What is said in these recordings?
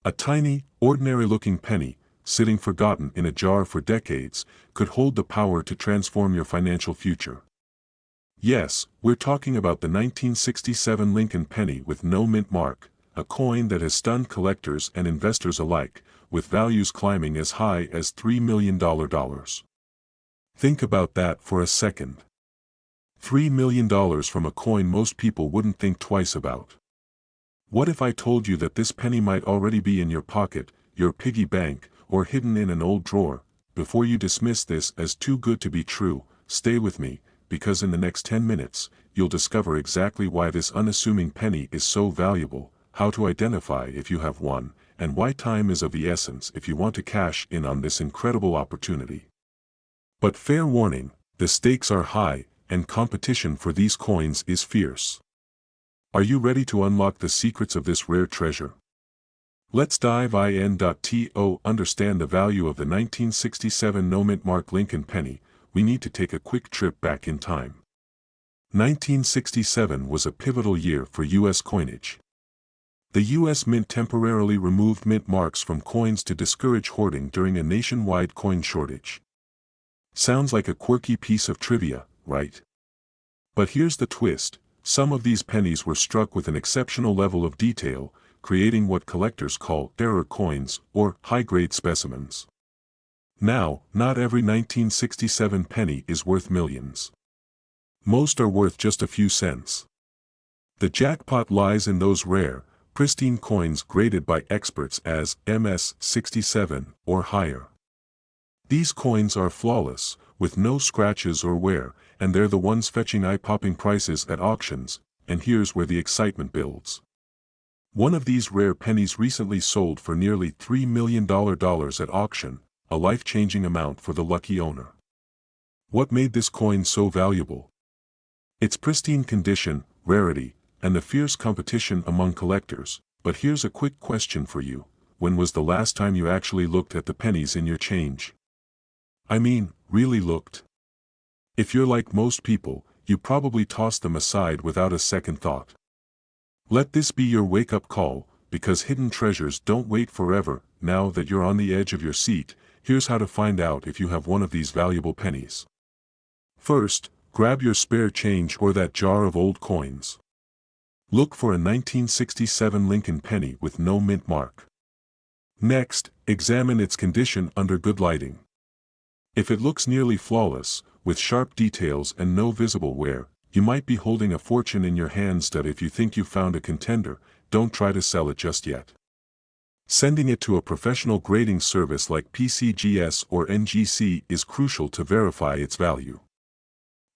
A tiny, ordinary-looking penny, sitting forgotten in a jar for decades, could hold the power to transform your financial future. Yes, we're talking about the 1967 Lincoln penny with no mint mark, a coin that has stunned collectors and investors alike, with values climbing as high as $3 million. Think about that for a second. $3 million from a coin most people wouldn't think twice about. What if I told you that this penny might already be in your pocket, your piggy bank, or hidden in an old drawer? Before you dismiss this as too good to be true, stay with me, because in the next 10 minutes, you'll discover exactly why this unassuming penny is so valuable, how to identify if you have one, and why time is of the essence if you want to cash in on this incredible opportunity. But fair warning, the stakes are high, and competition for these coins is fierce. Are you ready to unlock the secrets of this rare treasure? Let's dive in. To understand the value of the 1967 no-mint mark Lincoln penny, we need to take a quick trip back in time. 1967 was a pivotal year for U.S. coinage. The U.S. Mint temporarily removed mint marks from coins to discourage hoarding during a nationwide coin shortage. Sounds like a quirky piece of trivia, right? But here's the twist: some of these pennies were struck with an exceptional level of detail, creating what collectors call error coins, or high-grade specimens. Now, not every 1967 penny is worth millions. Most are worth just a few cents. The jackpot lies in those rare, pristine coins graded by experts as MS-67 or higher. These coins are flawless, with no scratches or wear, and they're the ones fetching eye-popping prices at auctions, and here's where the excitement builds. One of these rare pennies recently sold for nearly $3 million at auction, a life-changing amount for the lucky owner. What made this coin so valuable? Its pristine condition, rarity, and the fierce competition among collectors. But here's a quick question for you: when was the last time you actually looked at the pennies in your change? I mean, really looked? If you're like most people, you probably tossed them aside without a second thought. Let this be your wake-up call, because hidden treasures don't wait forever. Now that you're on the edge of your seat, here's how to find out if you have one of these valuable pennies. First, grab your spare change or that jar of old coins. Look for a 1967 Lincoln penny with no mint mark. Next, examine its condition under good lighting. If it looks nearly flawless, with sharp details and no visible wear, you might be holding a fortune in your hands. That if you think you found a contender, don't try to sell it just yet. Sending it to a professional grading service like PCGS or NGC is crucial to verify its value.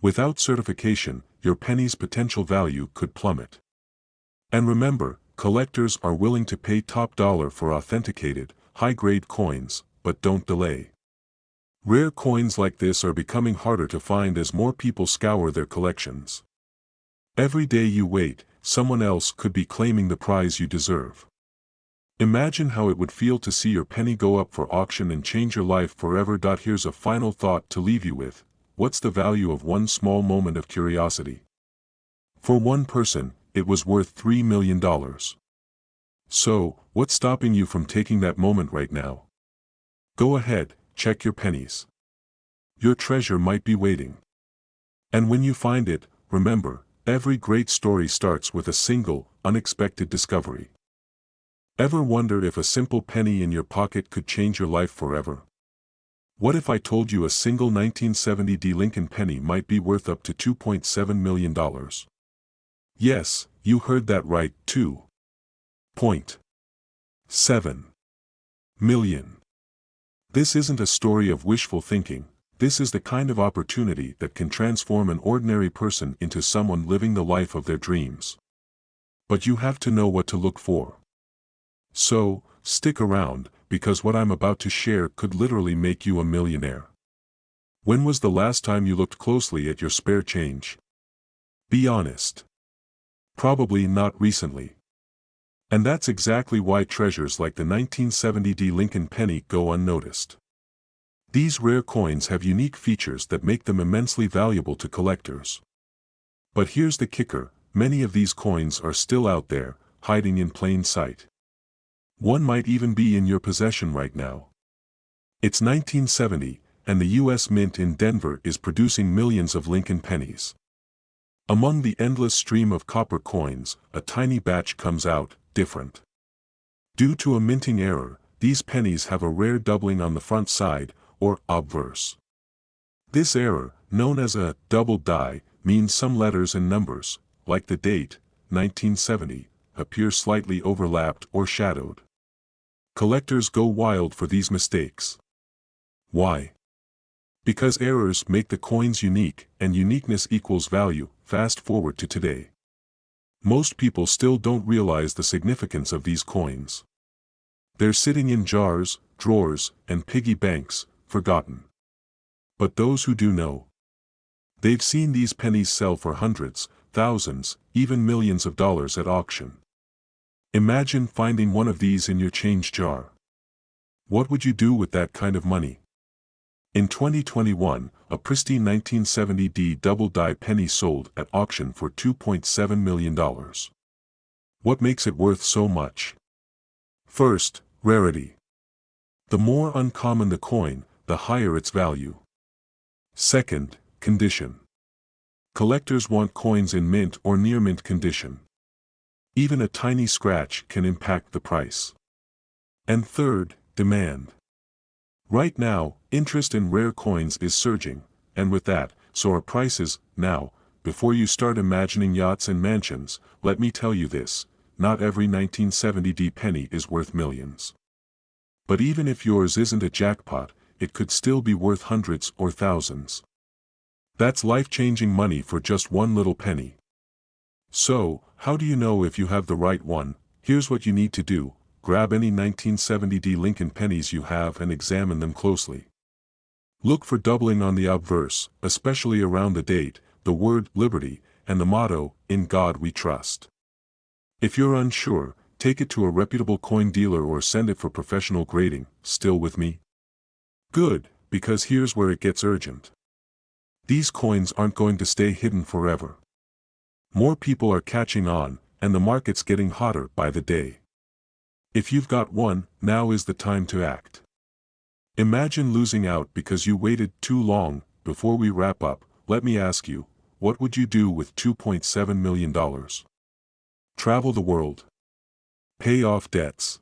Without certification, your penny's potential value could plummet. And remember, collectors are willing to pay top dollar for authenticated, high-grade coins, but don't delay. Rare coins like this are becoming harder to find as more people scour their collections. Every day you wait, someone else could be claiming the prize you deserve. Imagine how it would feel to see your penny go up for auction and change your life forever. Here's a final thought to leave you with: what's the value of one small moment of curiosity? For one person, it was worth $3 million. So, what's stopping you from taking that moment right now? Go ahead, check your pennies. Your treasure might be waiting. And when you find it, remember, every great story starts with a single, unexpected discovery. Ever wonder if a simple penny in your pocket could change your life forever? What if I told you a single 1970 Lincoln penny might be worth up to $2.7 million? Yes, you heard that right, $2.7 million. This isn't a story of wishful thinking. This is the kind of opportunity that can transform an ordinary person into someone living the life of their dreams. But you have to know what to look for. So, stick around, because what I'm about to share could literally make you a millionaire. When was the last time you looked closely at your spare change? Be honest. Probably not recently. And that's exactly why treasures like the 1970 Lincoln penny go unnoticed. These rare coins have unique features that make them immensely valuable to collectors. But here's the kicker: many of these coins are still out there, hiding in plain sight. One might even be in your possession right now. It's 1970, and the U.S. Mint in Denver is producing millions of Lincoln pennies. Among the endless stream of copper coins, a tiny batch comes out, different. Due to a minting error, these pennies have a rare doubling on the front side, or obverse. This error, known as a double die, means some letters and numbers, like the date, 1970, appear slightly overlapped or shadowed. Collectors go wild for these mistakes. Why? Because errors make the coins unique, and uniqueness equals value. Fast forward to today. Most people still don't realize the significance of these coins. They're sitting in jars, drawers, and piggy banks, forgotten. But those who do know, they've seen these pennies sell for hundreds, thousands, even millions of dollars at auction. Imagine finding one of these in your change jar. What would you do with that kind of money? In 2021, a pristine 1970 double-die penny sold at auction for $2.7 million. What makes it worth so much? First, rarity. The more uncommon the coin, the higher its value. Second, condition. Collectors want coins in mint or near-mint condition. Even a tiny scratch can impact the price. And third, demand. Right now, interest in rare coins is surging, and with that, so are prices. Now, before you start imagining yachts and mansions, let me tell you this: not every 1970 penny is worth millions. But even if yours isn't a jackpot, it could still be worth hundreds or thousands. That's life-changing money for just one little penny. So, how do you know if you have the right one? Here's what you need to do. Grab any 1970 Lincoln pennies you have and examine them closely. Look for doubling on the obverse, especially around the date, the word liberty, and the motto, "In God We Trust." If you're unsure, take it to a reputable coin dealer or send it for professional grading. Still with me? Good, because here's where it gets urgent. These coins aren't going to stay hidden forever. More people are catching on, and the market's getting hotter by the day. If you've got one, now is the time to act. Imagine losing out because you waited too long. Before we wrap up, let me ask you, what would you do with $2.7 million? Travel the world? Pay off debts?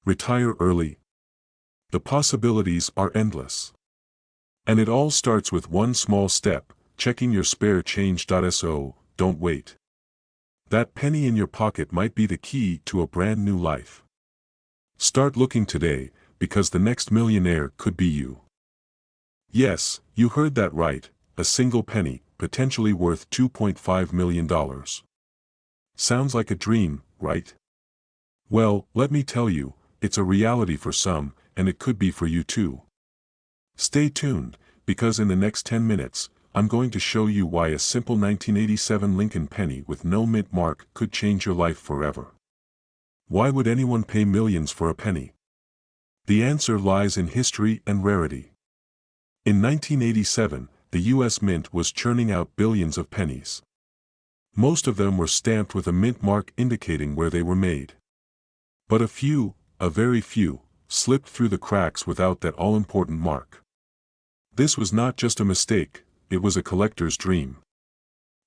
Retire early? The possibilities are endless. And it all starts with one small step: checking your spare change.so. Don't wait. That penny in your pocket might be the key to a brand new life. Start looking today, because the next millionaire could be you. Yes, you heard that right, a single penny, potentially worth $2.5 million. Sounds like a dream, right? Well, let me tell you, it's a reality for some, and it could be for you too. Stay tuned, because in the next 10 minutes, I'm going to show you why a simple 1987 Lincoln penny with no mint mark could change your life forever. Why would anyone pay millions for a penny? The answer lies in history and rarity. In 1987, the U.S. Mint was churning out billions of pennies. Most of them were stamped with a mint mark indicating where they were made. But a few, a very few, slipped through the cracks without that all-important mark. This was not just a mistake, it was a collector's dream.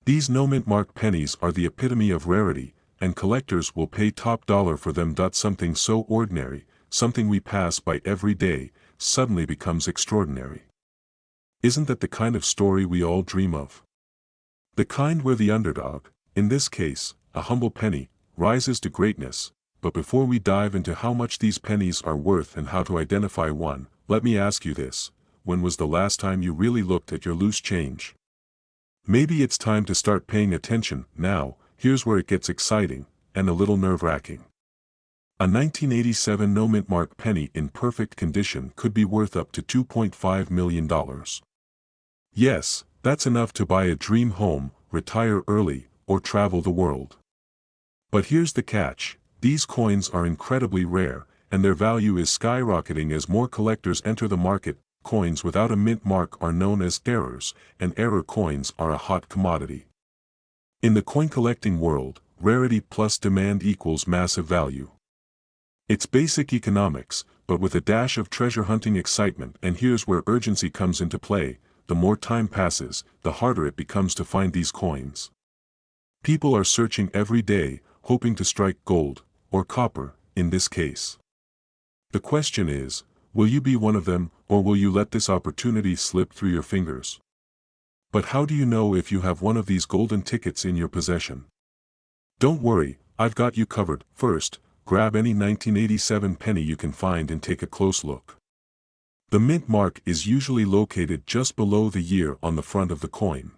These no-mint mark pennies are the epitome of rarity, and collectors will pay top dollar for them. Something so ordinary, something we pass by every day, suddenly becomes extraordinary. Isn't that the kind of story we all dream of? The kind where the underdog, in this case, a humble penny, rises to greatness. But before we dive into how much these pennies are worth and how to identify one, let me ask you this: when was the last time you really looked at your loose change? Maybe it's time to start paying attention. Now, here's where it gets exciting, and a little nerve-wracking. A 1987 no-mint mark penny in perfect condition could be worth up to $2.5 million. Yes, that's enough to buy a dream home, retire early, or travel the world. But here's the catch: these coins are incredibly rare, and their value is skyrocketing as more collectors enter the market. Coins without a mint mark are known as errors, and error coins are a hot commodity. In the coin collecting world, rarity plus demand equals massive value. It's basic economics, but with a dash of treasure hunting excitement, and here's where urgency comes into play. The more time passes, the harder it becomes to find these coins. People are searching every day, hoping to strike gold, or copper, in this case. The question is, will you be one of them, or will you let this opportunity slip through your fingers? But how do you know if you have one of these golden tickets in your possession? Don't worry, I've got you covered. First, grab any 1987 penny you can find and take a close look. The mint mark is usually located just below the year on the front of the coin.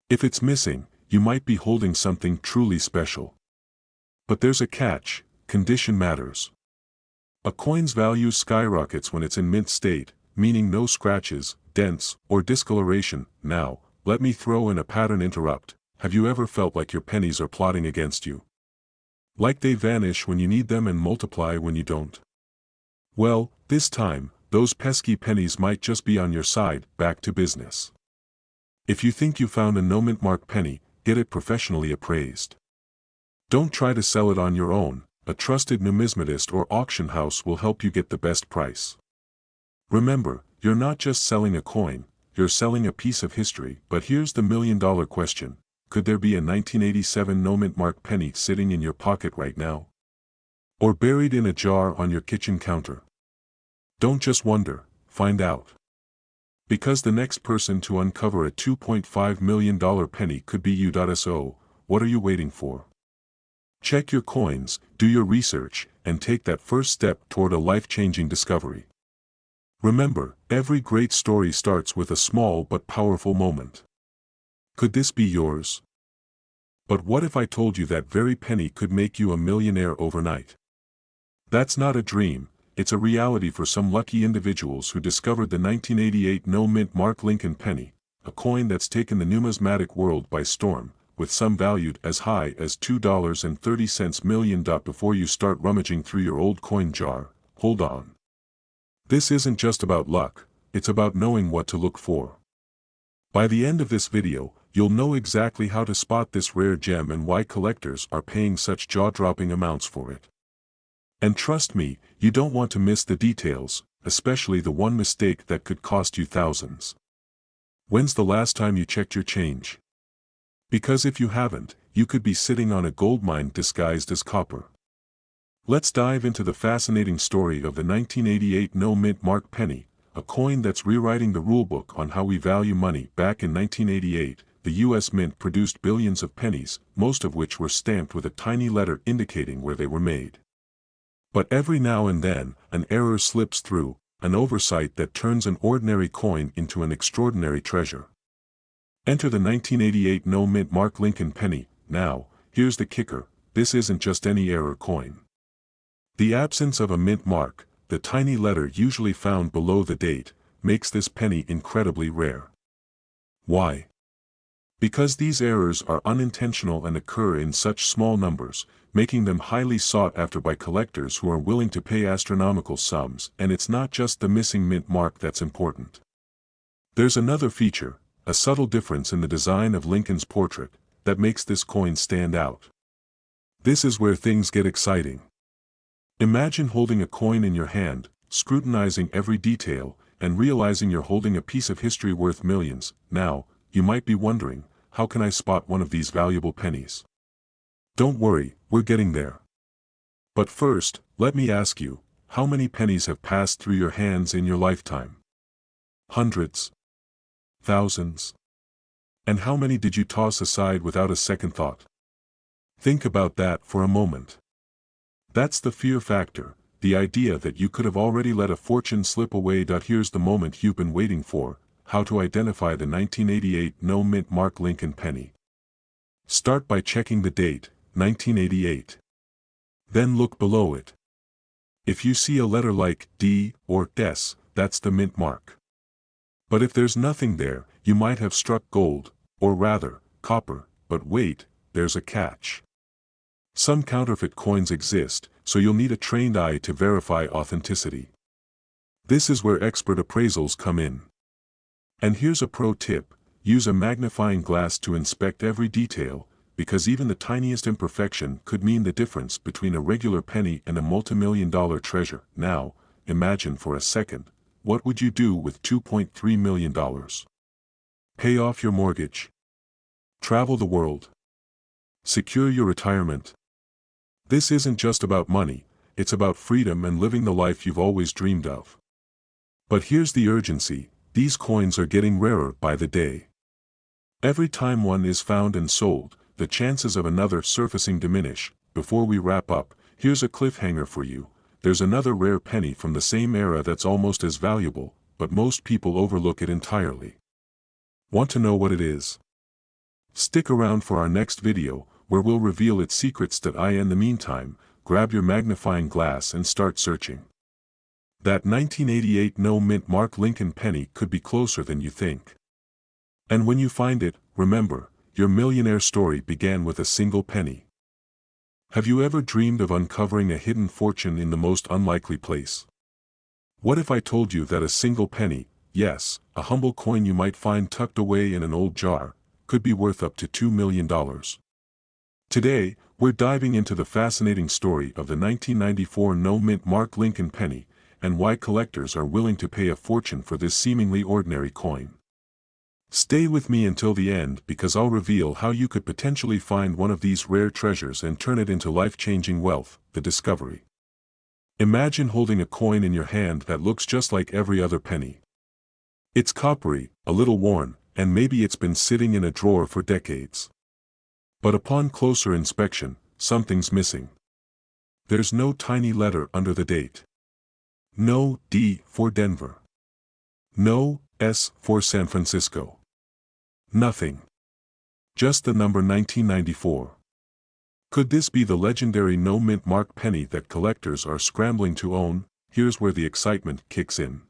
If it's missing, you might be holding something truly special. But there's a catch: condition matters. A coin's value skyrockets when it's in mint state, meaning no scratches, dents, or discoloration. Now, let me throw in a pattern interrupt. Have you ever felt like your pennies are plotting against you? Like they vanish when you need them and multiply when you don't? Well, this time, those pesky pennies might just be on your side. Back to business. If you think you found a no mint mark penny, get it professionally appraised. Don't try to sell it on your own. A trusted numismatist or auction house will help you get the best price. Remember, you're not just selling a coin, you're selling a piece of history. But here's the million-dollar question: could there be a 1987 no mint mark penny sitting in your pocket right now? Or buried in a jar on your kitchen counter? Don't just wonder, find out. Because the next person to uncover a $2.5 million penny could be you. So, what are you waiting for? Check your coins, do your research, and take that first step toward a life-changing discovery. Remember, every great story starts with a small but powerful moment. Could this be yours? But what if I told you that very penny could make you a millionaire overnight? That's not a dream, it's a reality for some lucky individuals who discovered the 1988 no mint mark Lincoln penny, a coin that's taken the numismatic world by storm, with some valued as high as $2.30 million. Before you start rummaging through your old coin jar, hold on. This isn't just about luck, it's about knowing what to look for. By the end of this video, you'll know exactly how to spot this rare gem and why collectors are paying such jaw-dropping amounts for it. And trust me, you don't want to miss the details, especially the one mistake that could cost you thousands. When's the last time you checked your change? Because if you haven't, you could be sitting on a gold mine disguised as copper. Let's dive into the fascinating story of the 1988 no mint mark penny, a coin that's rewriting the rulebook on how we value money. Back in 1988, the U.S. Mint produced billions of pennies, most of which were stamped with a tiny letter indicating where they were made. But every now and then, an error slips through, an oversight that turns an ordinary coin into an extraordinary treasure. Enter the 1988 no mint mark Lincoln penny. Now, here's the kicker: this isn't just any error coin. The absence of a mint mark, the tiny letter usually found below the date, makes this penny incredibly rare. Why? Because these errors are unintentional and occur in such small numbers, making them highly sought after by collectors who are willing to pay astronomical sums. And it's not just the missing mint mark that's important. There's another feature, a subtle difference in the design of Lincoln's portrait, that makes this coin stand out. This is where things get exciting. Imagine holding a coin in your hand, scrutinizing every detail, and realizing you're holding a piece of history worth millions. Now, you might be wondering, how can I spot one of these valuable pennies? Don't worry, we're getting there. But first, let me ask you, how many pennies have passed through your hands in your lifetime? Hundreds? Thousands? And how many did you toss aside without a second thought? Think about that for a moment. That's the fear factor, the idea that you could have already let a fortune slip away. Here's the moment you've been waiting for: how to identify the 1988 no mint mark Lincoln penny. Start by checking the date, 1988. Then look below it. If you see a letter like D or S, that's the mint mark. But if there's nothing there, you might have struck gold, or rather, copper. But wait, there's a catch. Some counterfeit coins exist, so you'll need a trained eye to verify authenticity. This is where expert appraisals come in. And here's a pro tip: use a magnifying glass to inspect every detail. because even the tiniest imperfection could mean the difference between a regular penny and a multimillion-dollar treasure. Now, imagine for a second, what would you do with $2.3 million? Pay off your mortgage? Travel the world? Secure your retirement? This isn't just about money, it's about freedom and living the life you've always dreamed of. But here's the urgency: these coins are getting rarer by the day. Every time one is found and sold, the chances of another surfacing diminish. Before we wrap up, here's a cliffhanger for you. There's another rare penny from the same era that's almost as valuable, but most people overlook it entirely. Want to know what it is? Stick around for our next video, where we'll reveal its secrets. In the meantime, grab your magnifying glass and start searching. That 1988 no-mint Mark Lincoln penny could be closer than you think. And when you find it, remember, your millionaire story began with a single penny. Have you ever dreamed of uncovering a hidden fortune in the most unlikely place? What if I told you that a single penny, yes, a humble coin you might find tucked away in an old jar, could be worth up to $2 million? Today, we're diving into the fascinating story of the 1994 no-mint Mark Lincoln penny, and why collectors are willing to pay a fortune for this seemingly ordinary coin. Stay with me until the end, because I'll reveal how you could potentially find one of these rare treasures and turn it into life-changing wealth. The discovery. Imagine holding a coin in your hand that looks just like every other penny. It's coppery, a little worn, and maybe it's been sitting in a drawer for decades. But upon closer inspection, something's missing. There's no tiny letter under the date. No D for Denver. No S for San Francisco. Nothing. Just the number 1994. Could this be the legendary no-mint Mark penny that collectors are scrambling to own? Here's where the excitement kicks in.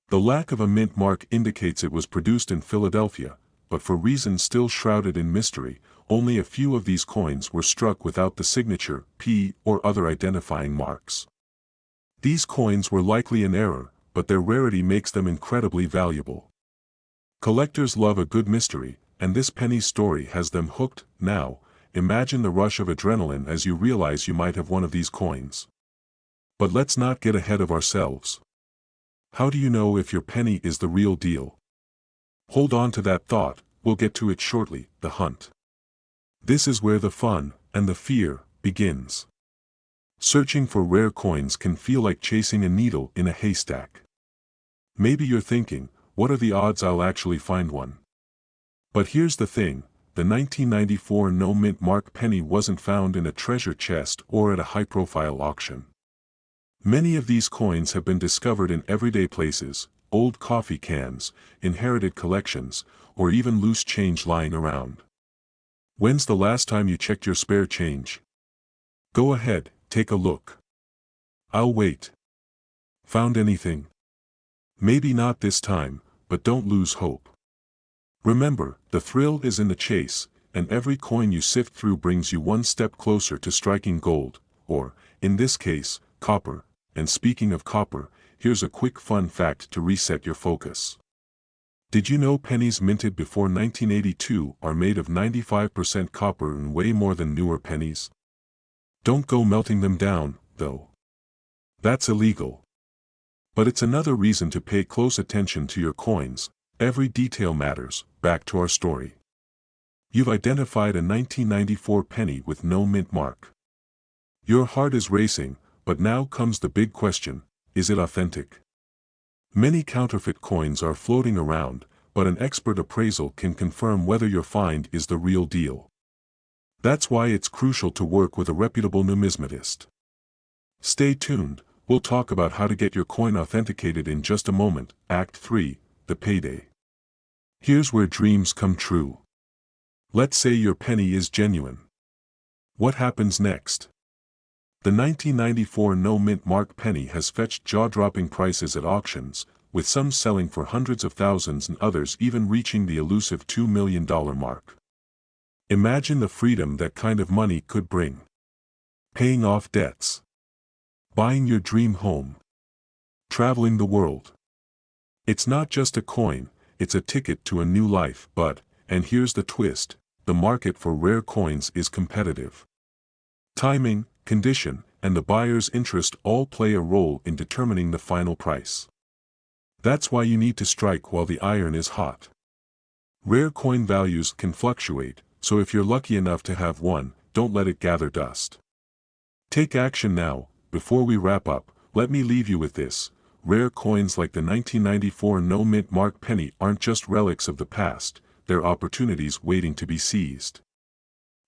The lack of a mint mark indicates it was produced in Philadelphia, but for reasons still shrouded in mystery, only a few of these coins were struck without the signature, P, or other identifying marks. These coins were likely in error, but their rarity makes them incredibly valuable. Collectors love a good mystery, and this penny's story has them hooked. Now, imagine the rush of adrenaline as you realize you might have one of these coins. But let's not get ahead of ourselves. How do you know if your penny is the real deal? Hold on to that thought, we'll get to it shortly. The hunt. This is where the fun, and the fear, begins. Searching for rare coins can feel like chasing a needle in a haystack. Maybe you're thinking, what are the odds I'll actually find one? But here's the thing, the 1994 no-mint Mark penny wasn't found in a treasure chest or at a high-profile auction. Many of these coins have been discovered in everyday places, old coffee cans, inherited collections, or even loose change lying around. When's the last time you checked your spare change? Go ahead, take a look. I'll wait. Found anything? Maybe not this time, but don't lose hope. Remember, the thrill is in the chase, and every coin you sift through brings you one step closer to striking gold, or, in this case, copper. And speaking of copper, here's a quick fun fact to reset your focus. Did you know pennies minted before 1982 are made of 95% copper and weigh more than newer pennies? Don't go melting them down, though. That's illegal. But it's another reason to pay close attention to your coins. Every detail matters. Back to our story. You've identified a 1994 penny with no mint mark. Your heart is racing, but now comes the big question: is it authentic? Many counterfeit coins are floating around, but an expert appraisal can confirm whether your find is the real deal. That's why it's crucial to work with a reputable numismatist. Stay tuned, we'll talk about how to get your coin authenticated in just a moment. Act 3, the payday. Here's where dreams come true. Let's say your penny is genuine. What happens next? The 1994 no-mint Mark penny has fetched jaw-dropping prices at auctions, with some selling for hundreds of thousands and others even reaching the elusive $2 million mark. Imagine the freedom that kind of money could bring. Paying off debts. Buying your dream home. Traveling the world. It's not just a coin, it's a ticket to a new life. But, and here's the twist, the market for rare coins is competitive. Timing, condition, and the buyer's interest all play a role in determining the final price. That's why you need to strike while the iron is hot. Rare coin values can fluctuate, so if you're lucky enough to have one, don't let it gather dust. Take action now. Before we wrap up, let me leave you with this. Rare coins like the 1994 no-mint mark penny aren't just relics of the past, they're opportunities waiting to be seized.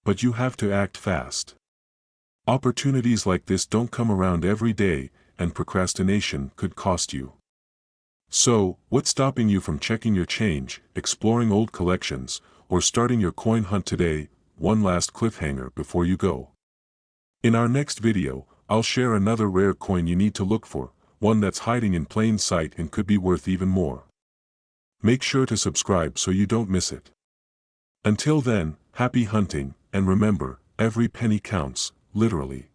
But you have to act fast. Opportunities like this don't come around every day, and procrastination could cost you. So, what's stopping you from checking your change, exploring old collections, or starting your coin hunt today? One last cliffhanger before you go. In our next video, I'll share another rare coin you need to look for, one that's hiding in plain sight and could be worth even more. Make sure to subscribe so you don't miss it. Until then, happy hunting, and remember, every penny counts, literally.